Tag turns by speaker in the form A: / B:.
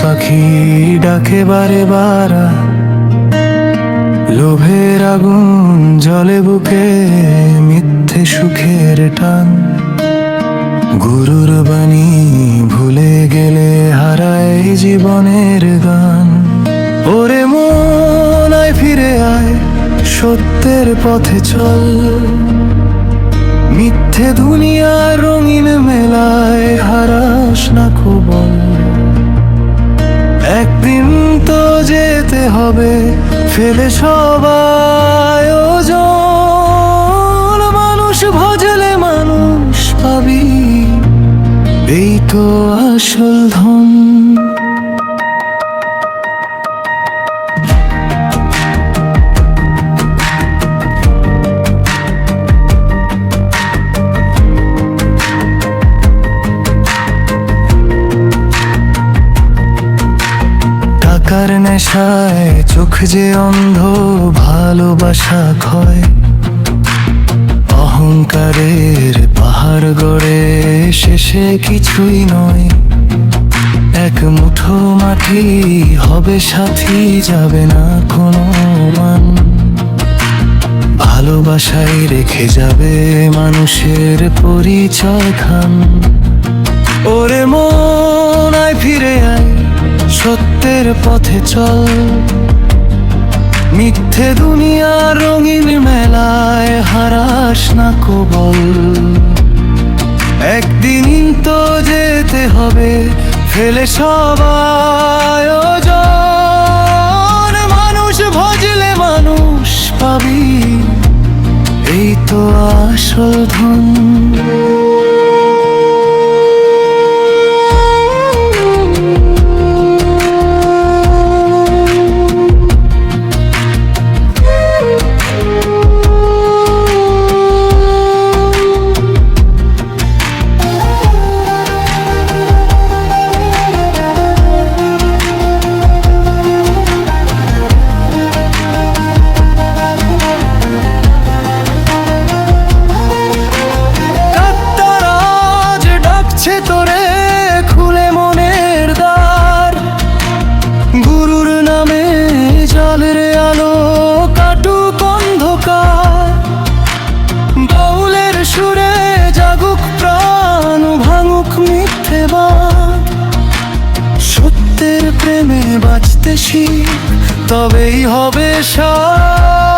A: পাখি ডাকে বারে বারা, লোভের আগুন জলে বুকে, মিথ্যে সুখের টান। গুরুর বাণী ভুলে গেলে হারায় জীবনের গান। ওরে মন আয় ফিরে আয়, সত্যের পথে চল, মিথ্যে দুনিয়ার রঙিন মেলায় হারাস না কবল। একদিন তো যেতে হবে ফেলে সব আয়োজন, মানুষ ভজলে মানুষ পাবি, এই তো আসল ধন। টাকার নেশায় চোখ যে অন্ধ, ভালোবাসা ক্ষয়। অহংকারের পাহাড় গড়ে শেষে কিছুই নয়। এক মুঠো মাটি হবে সাথী, যাবে না কোনো মান। ভালোবাসাই রেখে যাবে মানুষের পরিচয় খান। ওরে মন আয় ফিরে আয়, সত্যের পথে চল, মিথ্যে দুনিয়ার রঙিন মেলায় হারাস না কবল। একদিন তো যেতে হবে ফেলে সব আয়োজন, মানুষ ভজলে মানুষ পাবি, এই তো আসল ধন। তোরে খুলে মনের দ্বার, গুরুর নামে জলের আলো কাটুক অন্ধকার। বাউলের সুরে জাগুক প্রাণ, ভাঙুক মিথ্যে বান। সত্যের প্রেমে বাঁচতে শিখ, তবেই হবে সব।